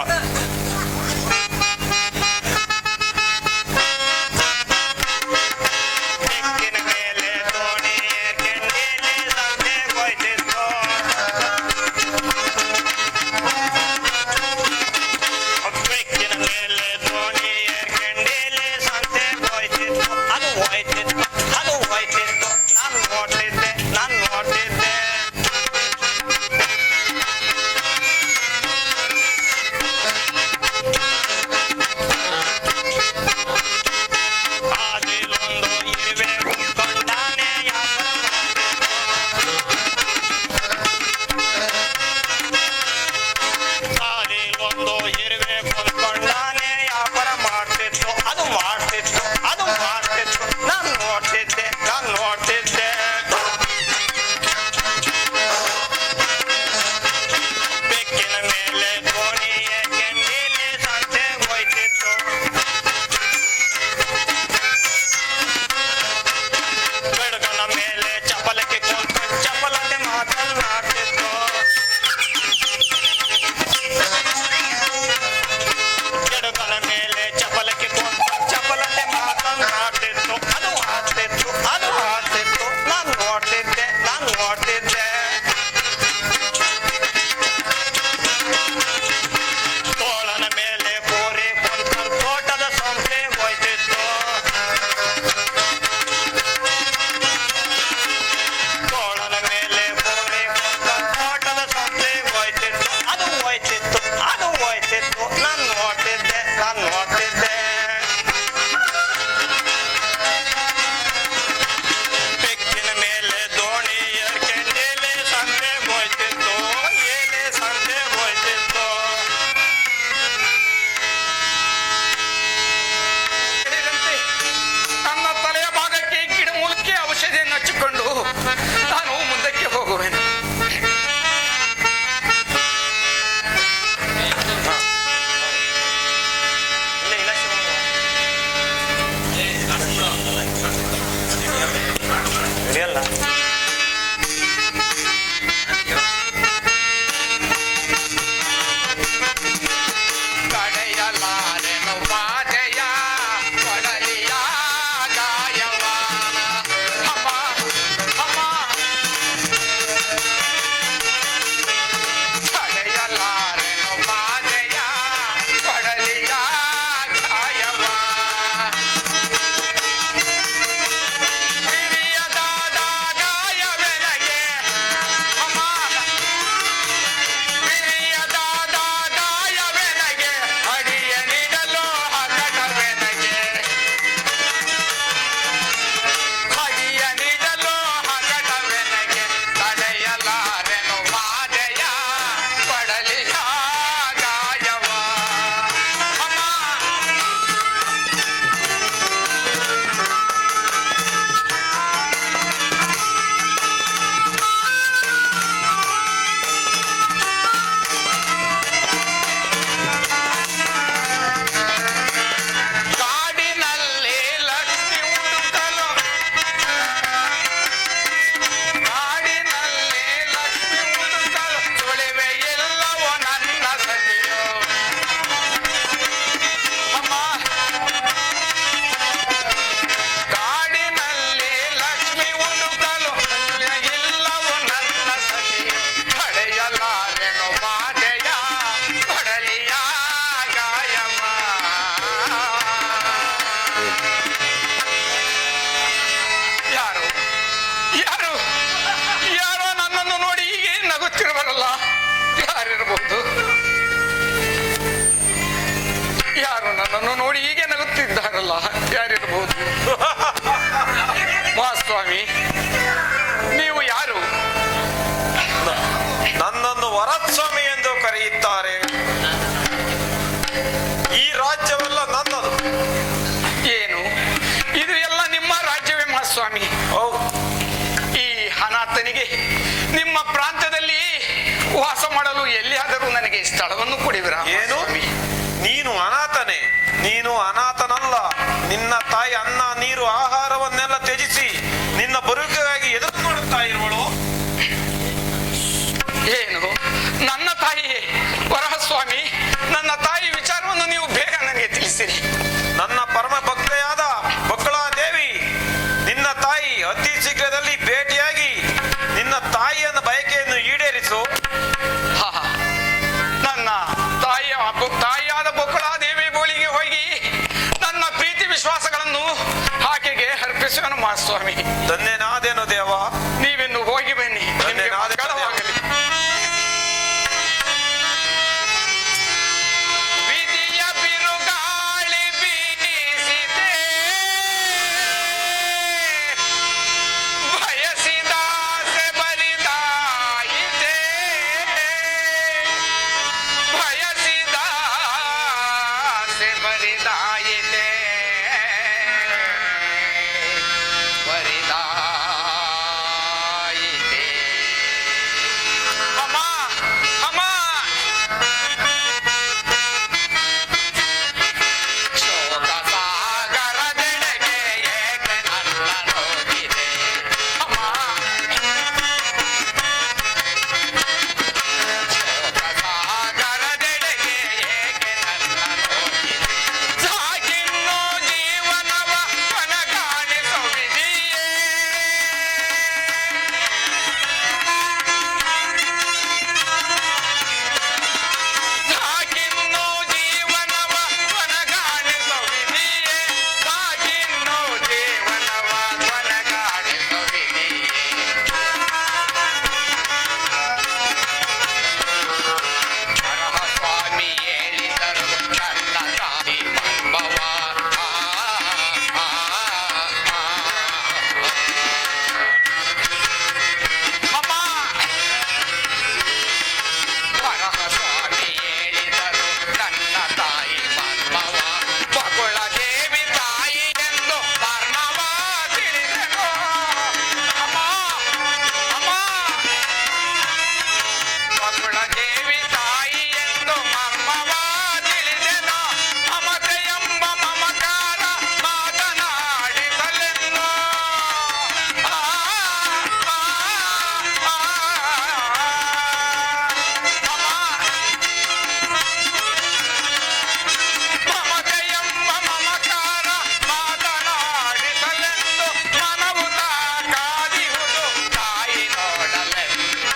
ಬೆಕ್ಕಿನ ಮೇಲೆ ದೋಣಿ ಏರ್ಕೆಂಡೇಲಿ ಸಂತೆಗ್ ಹೋಯ್ತಿತ್ತು. ಬೆಕ್ಕಿನ ಮೇಲೆ ದೋಣಿ ಏರ್ಕೆಂಡೇಲಿ ಸಂತೆಗ್ ಹೋಯ್ತಿತ್ತು. ಅದು ಹೋಯ್ತಿತ್ತು, ಅದು ಹೋಯ್ತಿತ್ತು. ನಾನು ನೋಡ್ತಿದ್ದೆ, ನಾನು ನೋಡ್ತಿದ್ದೆ. ಆದಿಲೊಂದು ಇರುವೆ ಉಟ್ಕೊಂಡಾನೆ ಯಾಪರ ಆದಿಲೊಂದು ಇರುವೆ ಕುತ್ಕೊಂಡಾನೆ ವ್ಯಾಪಾರ ಮಾಡ್ತಿತ್ತು. ಅದು ಮಾಡ್ತಿತ್ತು, ಅದು ಮಾಡ್ತಿತ್ತು. ನಾನು ನೋಡ್ತಿದ್ದೆ, ನಾನು ನೋಡ್ತಿದ್ದೆ. ಬೆಕ್ಕಿನ ಮೇಲೆ ದೋಣಿ ಏರ್ಕೆಂಡೇಲಿ ಸಂತೆಗ್ ಹೋಯ್ತಿತ್ತು. ಗಡುಗನ ಮೇಲೆ ಚಪಲಕ್ಕೆ ಕುಂತ್ಕೊಂಡು ಚಪಲತೆ ಮಾತನಾಡ್ತಿತ್ತು. ಗಡುಗನ ಮೇಲೆ ಚಪಲಕ್ಕೆ ಕುಂತ್ಕೊಂಡು ಚಪಲತೆ ಮಾತನಾಡ್ತಿತ್ತು. ಅದು ಹಾಡ್ತಿತ್ತು, ಅದು ಹಾಡ್ತಿತ್ತು. ನಾನು ನೋಡ್ತಿದ್ದೆ, ನಾನು ನೋಡ್ತಿದ್ದೆ. ತೋಳನ ಮೇಲೆ ಕೋರಿ ಕುಂತ್ಕೊಂಡು ತೋಟದ ಸಂತೆಗ್ ಹೋಯ್ತಿತ್ತು. ತೋಳನ ಮೇಲೆ ಕೋರಿ ಕುಂತ್ಕೊಂಡು ತೋಟದ ಸಂತೆಗ್ ಹೋಯ್ತಿತ್ತು. ಅದು ಹೋಯ್ತಿತ್ತು, ಅದು ಹೋಯ್ತಿತ್ತು. ನಾನು ನೋಡ್ತಿದ್ದೆ, ನಾನು ನೋಡ್ತಿದ್ದೆ. ಬೆಕ್ಕಿನ ಮೇಲೆ ದೋಣಿ ಏರ್ಕೆಂಡೇಲಿ ಸಂತೆಗ್ ಹೋಯ್ತಿತ್ತು. ಏಲೆ ಸಂತೆಗ್ ಹೋಯ್ತಿತ್ತು. ಹೇಳಿದಂತೆ ನನ್ನ ತಲೆಯ ಭಾಗಕ್ಕೆ ಗಿಡಮೂಲಿಕೆ ಔಷಧಿಯನ್ನು ಹಚ್ಚಿಕೊಂಡು ನಾನು ಮುಂದಕ್ಕೆ ಹೋಗುವೆನು. ಇಲ್ಲ ಇಲ್ಲ ಸರಿಯಲ್ಲ. ಕಡೆಯಲಾರೆನು ಬಾಧೆಯ ಕೊಡಲಿಯ ಗಾಯವ. ಅಮ್ಮ, ಅಮ್ಮ. ಕಡೆಯಲಾರೆನು ಬಾಧೆಯ ಕೊಡಲಿಯ ಗಾಯವ. ಹಿರಿಯದಾದ ಗಾಯವೆನಗೆ. ಅಮ್ಮ, ಹಿರಿಯದಾದ ಗಾಯವೆನಗೆ. ಅಡಿಯ ನೀಡಲು ಹಗಡವೆನಗೆ. ಅಡಿಯ ನೀಡಲು ಹಗಡವೆನಗೆ. ತಡೆಯಲಾರೆನು ಬಾಧೆಯ ಕೊಡಲಿಯ ಗಾಯವ. ಅಮ್ಮ, ಕಾಡಿನಲ್ಲಿ ಲಕ್ಷ್ಮಿ ಹುಡುಕಲು. ಕಾಡಿನಲ್ಲಿ ಲಕ್ಷ್ಮಿ ಹುಡುಕಲು ಸುಳಿವೆ ಎಲ್ಲವೋ ನನ್ನ ಸತಿಯೋ. ಅಮ್ಮ, ಕಾಡಿನಲ್ಲಿ ಲಕ್ಷ್ಮಿ ಹುಡುಕಲು ಎಲ್ಲವೋ ನನ್ನ ಸತಿಯೋ. ತಡೆಯಲಾರೆನು ಬಾಧೆಯ ಕೊಡಲಿಯ ಗಾಯವ. ಯಾರು ಯಾರು ಯಾರೋ ನನ್ನನ್ನು ನೋಡಿ ಹೀಗೆ ನಗುತ್ತಿರುವರಲ್ಲ. ಯಾರಿರಬಹುದು? ಯಾರು ನನ್ನನ್ನು ನೋಡಿ ಹೀಗೆ ನಗುತ್ತಿದ್ದಾರಲ್ಲ? ಯಾರಿರಬಹುದು? ಮಹಾಸ್ವಾಮಿ, ನೀವು ಯಾರು? ನನ್ನನ್ನು ವರಸ್ವಾಮಿ ಎಂದು ಕರೆಯುತ್ತಾರೆ. ಈ ರಾಜ್ಯವೆಲ್ಲ ನನ್ನದು. ಏನು ಇದು ಎಲ್ಲ ನಿಮ್ಮ ರಾಜ್ಯವೇ ಮಹಾಸ್ವಾಮಿ? ಹೌದು. ಈ ಅನಾಥನಿಗೆ ನಿಮ್ಮ ಪ್ರಾಂತ್ಯದಲ್ಲಿ ವಾಸ ಮಾಡಲು ಎಲ್ಲಿಯಾದರೂ ನನಗೆ ಸ್ಥಳವನ್ನು ಕೊಡಿವಿರಾ? ಏನು? ಮಹಾಸ್ವಾಮಿ? ನೀನು ಅನಾಥನೇ? ನೀನು ಅನಾಥನಲ್ಲ. ನಿನ್ನ ತಾಯಿ ಅನ್ನ ನೀರು ಆಹಾರವನ್ನೆಲ್ಲ ತ್ಯಜಿಸಿ ನಿನ್ನ ಬರುವಿಕೆಗಾಗಿ ಎದುರು ನೋಡುತ್ತಾ ಇರುವಳು. ಏನು ನನ್ನ ತಾಯಿ ಸ್ವಾಮಿ. ಧನ್ಯನಾದೇನು ದೇವ. ನೀವಿನ್ನು ಹೋಗಿ ಬನ್ನಿ. ನಿಮಗೆ ಮಂಗಳವಾಗಲಿ. ವಿಧಿಯ ಬಿರುಗಾಳಿ ಬೀಸಿದೆ, ಬಯಸಿದಾಸೆ ಬರಿದಾಯಿತೆ, ಬಯಸಿದಾಸೆ ಬರಿದಾಯಿತೆ, ಬರಿದಾಯಿತೆ. ಅಮ್ಮ, ಅಮ್ಮ, ಶೋಕ ಸಾಗರದೆಡೆಗೆ ಏಕೆ ನನ್ನ ನೋಡಿದೆ? ಅಮ್ಮ, ಶೋಕ ಸಾಗರದೆಡೆಗೆ ಏಕೆ ನನ್ನ ನೋಡಿದೆ? ಸಾಗಿನ್ನು ಜೀವನವ ಕೊನೆಗಾಣಿಸುವಿದೆಯೇ? ಸಾಗಿನ್ನು ಜೀವನವ ಕೊನೆಗಾಣಿಸುವಿದೆಯೇ? ಸಾಗಿನ್ನು ಜೀವನವ ಕೊನೆಗಾಣಿಸುವಿದೆಯೇ? ವರಹ ಸ್ವಾಮಿ ಹೇಳಿದರು ನನ್ನ ತಾಯಿ ಮರ್ಮವ. ಅಮ್ಮ, ವರಹ ಸ್ವಾಮಿ ಹೇಳಿದರು ನನ್ನ ತಾಯಿ ಮರ್ಮವ. ಬಗುಳ ದೇವಿ ತಾಯಿ ಎಂದು ಮರ್ಮವ ತಿಳಿದೆನು. ಅಮ್ಮ, ಅಮ್ಮ, ಬಗುಳ ದೇವಿ ತಾಯಿ ಎಂದು ಮರ್ಮವ ತಿಳಿದೆನು. ಮಮತೆ ಎಂಬ ಮಮಕಾರ ಮಾತನಾಡಿಸಲೆನ್ನು. ಮಮತೆ ಎಂಬ ಮಮಕಾರ ಮಾತನಾಡಿಸಲೆಂದು ಮನವು ಕಾದಿಹುದು ತಾಯಿ ನೋಡಲೆಂದು.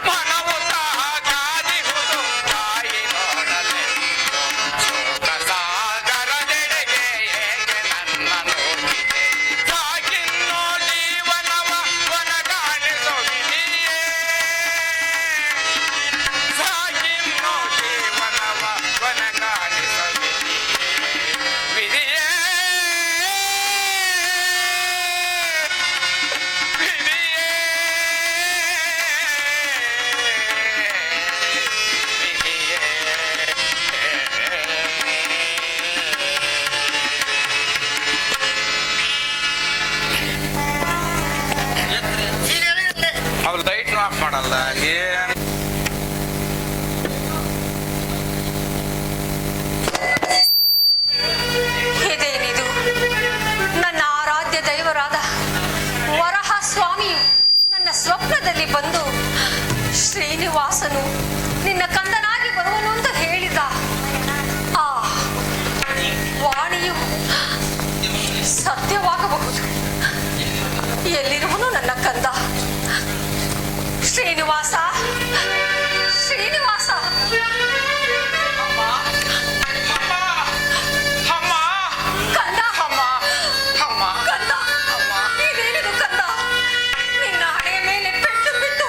ಮನವು ಕಾದಿಹುದು ತಾಯಿ ನೋಡಲೆಂದು. ಶೋಕ ಸಾಗರದೆಡೆಗೆ ಏಕೆ ನನ್ನ ನೋಡಿದೆ? ಸಾಗಿನ್ನು ಜೀವನವ ಕೊನೆಗಾಣಿಸುವಿದೆಯೇ? ಸಾಗಿನ್ನು ಜೀವನವ ಕೊನೆಗಾಣಿಸುವಿದೆಯೇ? ವಿಧಿಯೇ, ವಿಧಿಯೇ, ಅವ್ರು ಲೈಟ್ನು ಆಫ್ ಮಾಡಲ್ಲ. ಏನ್ ಇದೇನಿದು? ನನ್ನ ಆರಾಧ್ಯ ದೈವರಾದ ವರಹ ಸ್ವಾಮಿಯು ನನ್ನ ಸ್ವಪ್ನದಲ್ಲಿ ಬಂದು ಶ್ರೀನಿವಾಸನು ನಿನ್ನ ಕಂದನಾಗಿ ಬರುವನು ಅಂತ ಹೇಳಿದ. ಆ ವಾಣಿಯು ಸತ್ಯವಾಗಬಹುದು. ಎಲ್ಲಿರುವನು ನನ್ನ ಕಂದ? ಶ್ರೀನಿವಾಸ, ಶ್ರೀನಿವಾಸ. ಅಮ್ಮ, ಅಮ್ಮ, ಕಂದ, ಅಮ್ಮ, ಅಮ್ಮ, ಕಂದ, ಇದೇನಿದು ಕಂದ? ನಿನ್ನ ಹಣೆಯ ಮೇಲೆ ಪೆಟ್ಟು ಬಿದ್ದು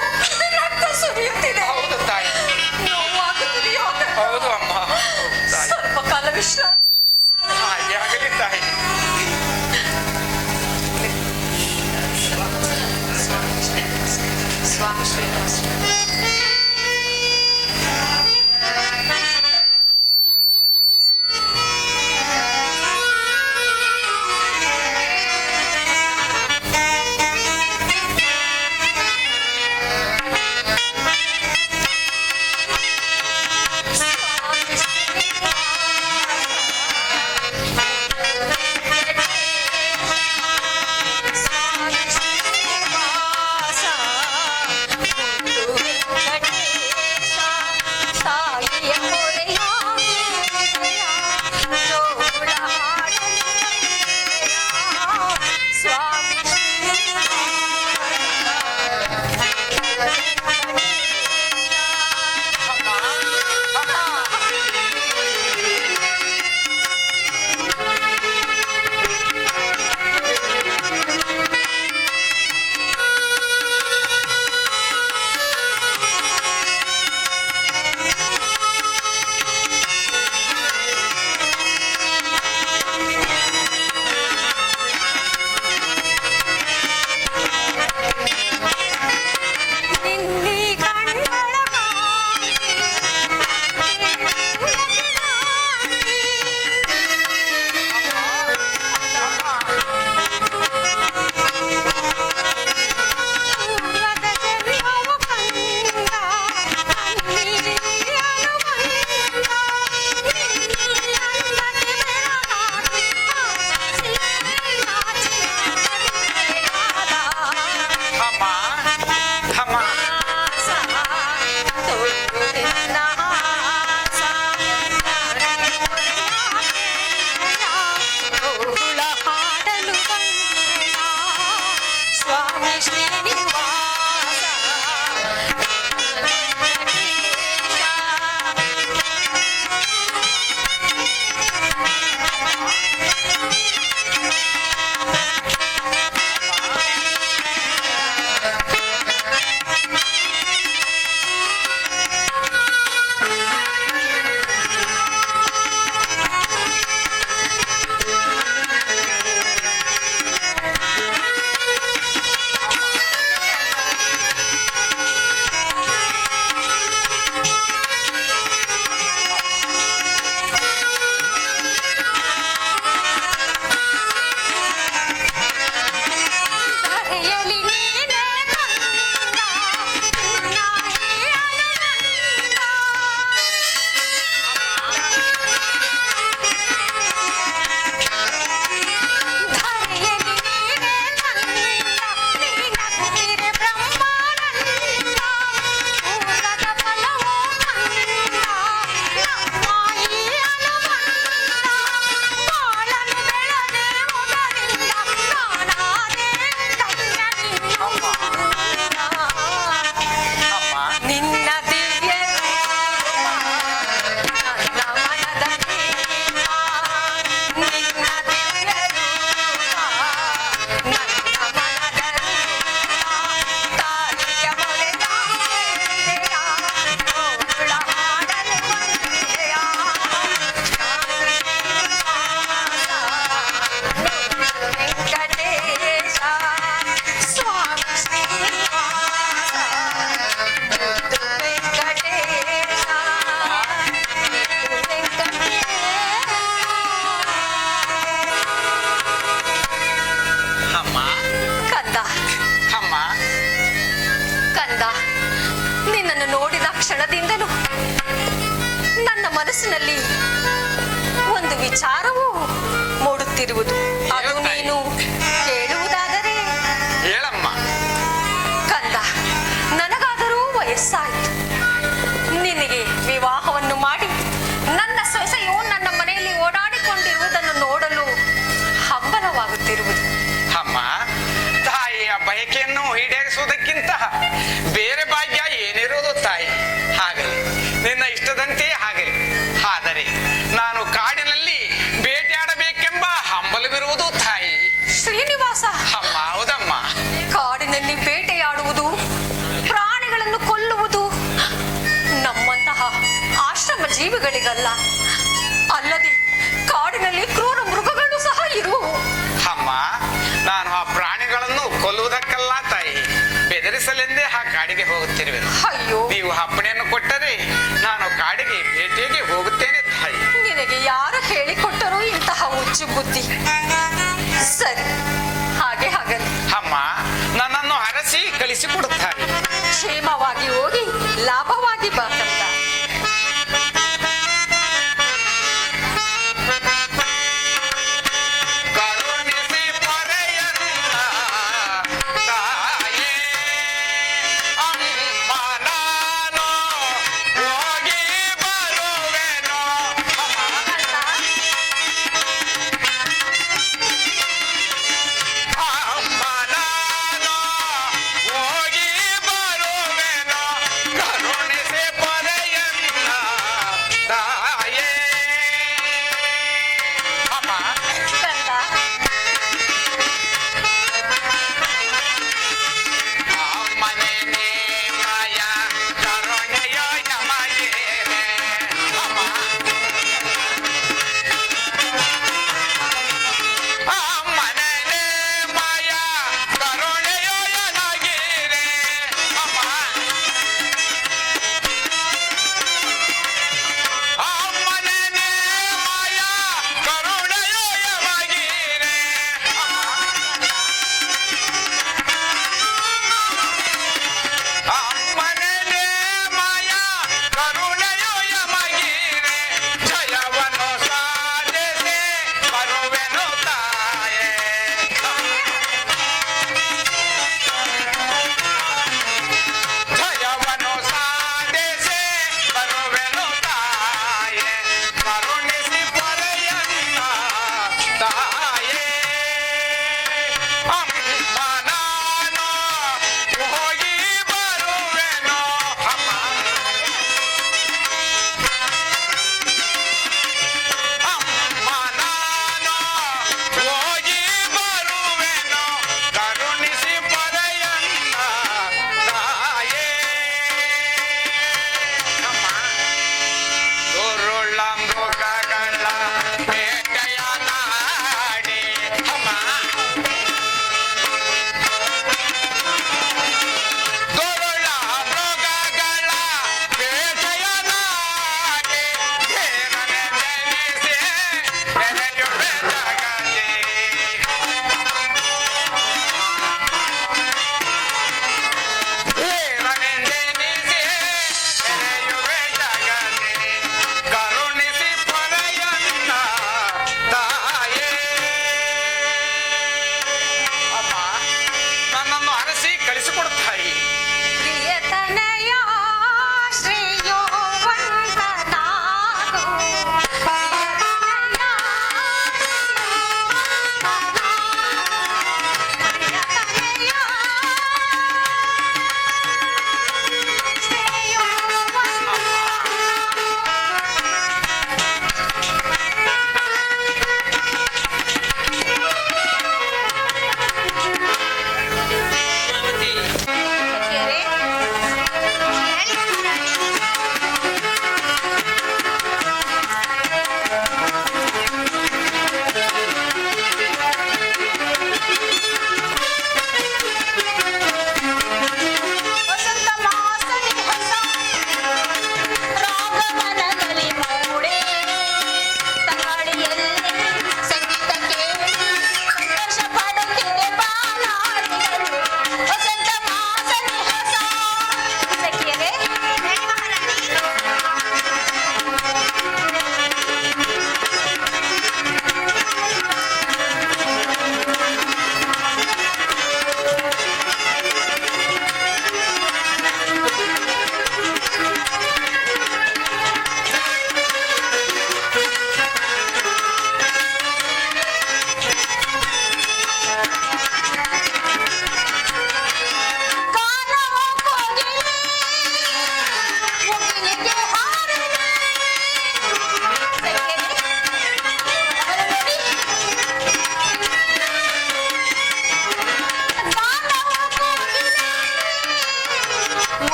ರಕ್ತ ಸುರಿಯುತ್ತಿದೆ. ಹೌದು ತಾಯಿ, ನೋವಾಗುತ್ತಿದೆಯೋ ಕಂದ? ಹೌದು ಅಮ್ಮ, ತಾಯಿ. ಸ್ವಲ್ಪ ಕಾಲ ವಿಶ್ರಾಂತಿ. ಹಾಗೆ ಆಗಲಿ ತಾಯಿ. ಸ್ವಾಮಿ ಶ್ರೀನಿವಾಸ. ಸ್ವಾಮಿ ಶ್ರೀನಿವಾಸ ಕ್ಷಣದಿಂದಲೂ ನನ್ನ ಮನಸ್ಸಿನಲ್ಲಿ ಒಂದು ವಿಚಾರವು ಮೂಡುತ್ತಿರುವುದು. ಅದು ನೀನು ಕೇಳುವುದಾದರೆ ಹೇಳಮ್ಮ. ಕಂದ, ನನಗಾದರೂ ವಯಸ್ಸಾಯಿತು. ನಿನಗೆ ವಿವಾಹವನ್ನು ಮಾಡಿ ನನ್ನ ಸೊಸೆಯು ನನ್ನ ಮನೆಯಲ್ಲಿ ಓಡಾಡಿಕೊಂಡಿರುವುದನ್ನು ನೋಡಲು ಹಂಬಲವಾಗುತ್ತಿರುವುದು. ಅಮ್ಮ, ತಾಯಿಯ ಬಯಕೆಯನ್ನು ಈಡೇರಿಸುವುದಕ್ಕಿಂತ ಬೇರೆ ಭಾಗ್ಯ ಏನಿರುವುದು ತಾಯಿ. ಹಾಗಲಿ ನಿನ್ನ ಇಷ್ಟದಂತೆ ಆಗಲಿ. ಆದರೆ ನಾನು ಕಾಡಿನಲ್ಲಿ ಬೇಟೆಯಾಡಬೇಕೆಂಬ ಹಂಬಲವಿರುವುದು ತಾಯಿ. ಶ್ರೀನಿವಾಸ, ಅಮ್ಮ, ಹೌದಮ್ಮ. ಕಾಡಿನಲ್ಲಿ ಬೇಟೆಯಾಡುವುದು, ಪ್ರಾಣಿಗಳನ್ನು ಕೊಲ್ಲುವುದು ನಮ್ಮಂತಹ ಆಶ್ರಮ ಜೀವಿಗಳಿಗಲ್ಲ. ಅಲ್ಲದೆ ಕಾಡಿನಲ್ಲಿ ಕ್ರೂರ ಮೃಗಗಳು ಸಹ ಇರುವವು. ಅಮ್ಮ, ನಾನು ಆ ಪ್ರಾಣಿಗಳನ್ನು ಕೊಲ್ಲುವುದಕ್ಕಲ್ಲ ತಾಯಿ, ಬೆದರಿಸಲೆಂದೇ ಆ ಕಾಡಿಗೆ ಹೋಗುತ್ತಿರುವೆ. ಅಯ್ಯೋ, ನೀವು ಅಪ್ಪಣೆಯನ್ನು ಕೊಟ್ಟರೆ ನಾನು ಕಾಡಿಗೆ ಭೇಟಿಗೆ ಹೋಗುತ್ತೇನೆ ತಾಯಿ. ನಿನಗೆ ಯಾರು ಹೇಳಿಕೊಟ್ಟರು ಇಂತಹ ಹುಚ್ಚು ಬುದ್ಧಿ? ಸರಿ, ಹಾಗೆ ಆಗಲಿ. ಅಮ್ಮ, ನನ್ನನ್ನು ಅರಸಿ ಕಳಿಸಿಕೊಡುತ್ತಾರೆ. ಕ್ಷೇಮವಾಗಿ ಹೋಗಿ ಲಾಭವಾಗಿ ಬಾಕಂತ. ಹೋಗಿ ಬರುವೆನು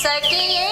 ಸಖಿಯೇ